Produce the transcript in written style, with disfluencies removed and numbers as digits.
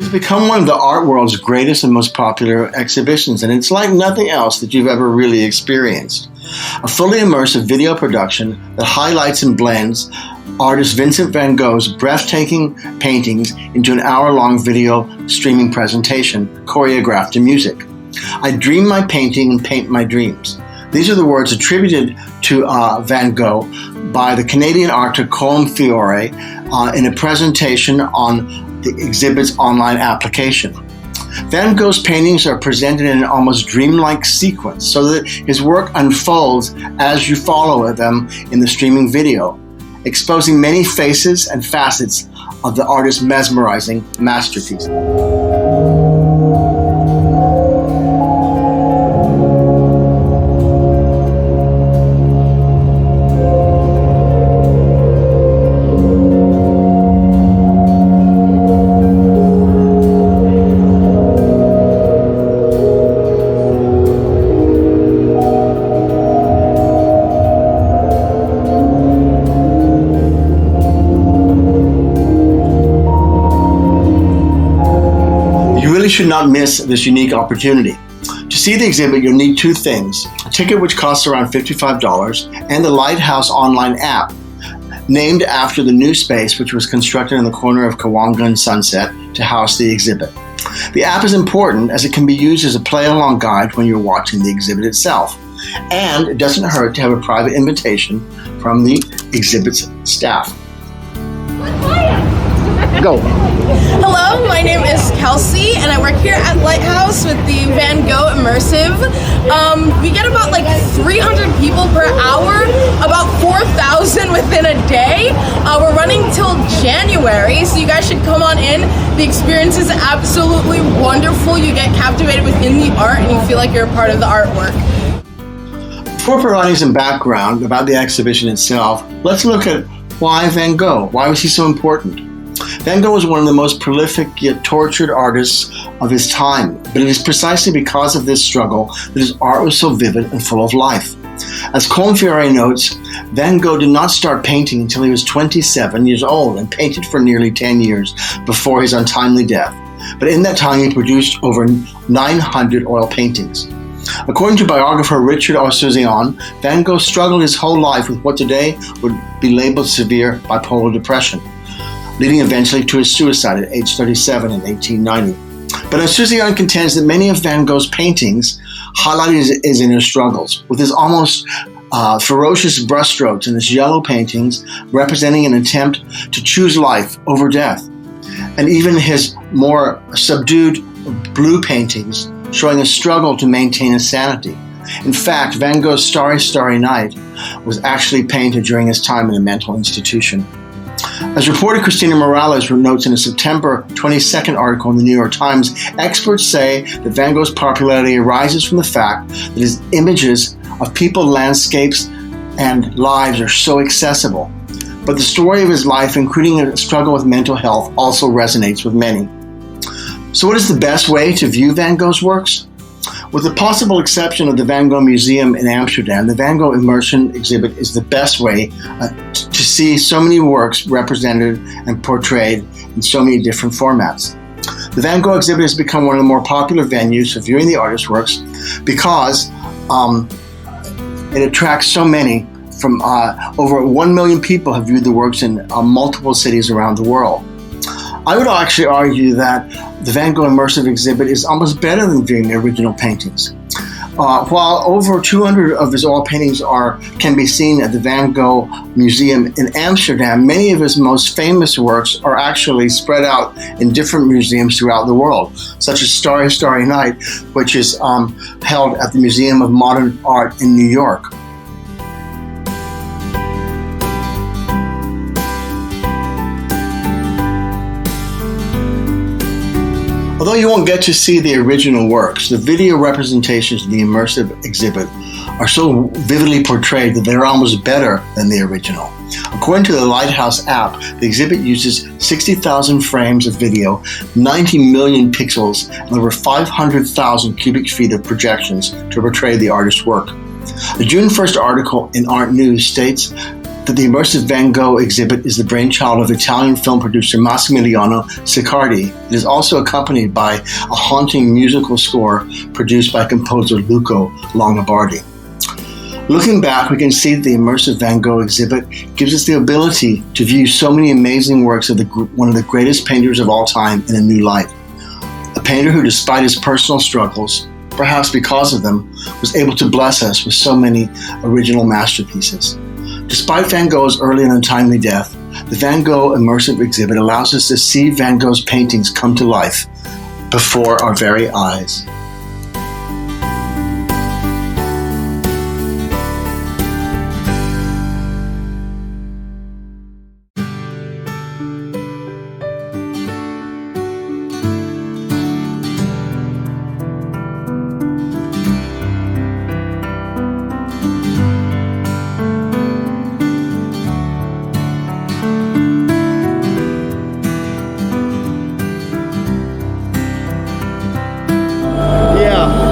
It's become one of the art world's greatest and most popular exhibitions, and it's like nothing else that you've ever really experienced. A fully immersive video production that highlights and blends artist Vincent van Gogh's breathtaking paintings into an hour-long video streaming presentation choreographed to music. I dream my painting and paint my dreams. These are the words attributed to Van Gogh by the Canadian artist Colm Fiore in a presentation on the exhibit's online application. Van Gogh's paintings are presented in an almost dreamlike sequence so that his work unfolds as you follow them in the streaming video, exposing many faces and facets of the artist's mesmerizing masterpiece. Should not miss this unique opportunity. To see the exhibit, you'll need two things: a ticket, which costs around $55, and the Lighthouse online app, named after the new space which was constructed in the corner of Kawanga and Sunset to house the exhibit. The app is important as it can be used as a play-along guide when you're watching the exhibit itself, and it doesn't hurt to have a private invitation from the exhibit's staff. Go. Hello, my name is Kelsey, and I work here at Lighthouse with the Van Gogh Immersive. We get about 300 people per hour, about 4,000 within a day. We're running till January, so you guys should come on in. The experience is absolutely wonderful. You get captivated within the art, and you feel like you're a part of the artwork. Before providing some background about the exhibition itself, let's look at why Van Gogh. Why was he so important? Van Gogh was one of the most prolific yet tortured artists of his time, but it is precisely because of this struggle that his art was so vivid and full of life. As Colm Fiore notes, Van Gogh did not start painting until he was 27 years old and painted for nearly 10 years before his untimely death. But in that time, he produced over 900 oil paintings. According to biographer Richard Ossosian, Van Gogh struggled his whole life with what today would be labeled severe bipolar depression, leading eventually to his suicide at age 37 in 1890. But Ossosian contends that many of Van Gogh's paintings highlighted his inner struggles, with his almost ferocious brushstrokes and his yellow paintings representing an attempt to choose life over death, and even his more subdued blue paintings showing a struggle to maintain his sanity. In fact, Van Gogh's Starry, Starry Night was actually painted during his time in a mental institution. As reporter Christina Morales notes in a September 22nd article in the New York Times, experts say that Van Gogh's popularity arises from the fact that his images of people, landscapes, and lives are so accessible. But the story of his life, including a struggle with mental health, also resonates with many. So what is the best way to view Van Gogh's works? With the possible exception of the Van Gogh Museum in Amsterdam, the Van Gogh Immersive Exhibit is the best way to see so many works represented and portrayed in so many different formats. The Van Gogh exhibit has become one of the more popular venues for viewing the artist's works because it attracts so many. From over 1 million people have viewed the works in multiple cities around the world. I would actually argue that the Van Gogh Immersive Exhibit is almost better than viewing the original paintings. While over 200 of his oil paintings can be seen at the Van Gogh Museum in Amsterdam, many of his most famous works are actually spread out in different museums throughout the world, such as Starry, Starry Night, which is held at the Museum of Modern Art in New York. Although you won't get to see the original works, the video representations in the immersive exhibit are so vividly portrayed that they're almost better than the original. According to the Lighthouse app, the exhibit uses 60,000 frames of video, 90 million pixels, and over 500,000 cubic feet of projections to portray the artist's work. A June 1st article in Art News states that the immersive Van Gogh exhibit is the brainchild of Italian film producer Massimiliano Siccardi. It is also accompanied by a haunting musical score produced by composer Luco Longobardi. Looking back, we can see that the immersive Van Gogh exhibit gives us the ability to view so many amazing works of one of the greatest painters of all time in a new light. A painter who, despite his personal struggles, perhaps because of them, was able to bless us with so many original masterpieces. Despite Van Gogh's early and untimely death, the Van Gogh Immersive Exhibit allows us to see Van Gogh's paintings come to life before our very eyes. Yeah.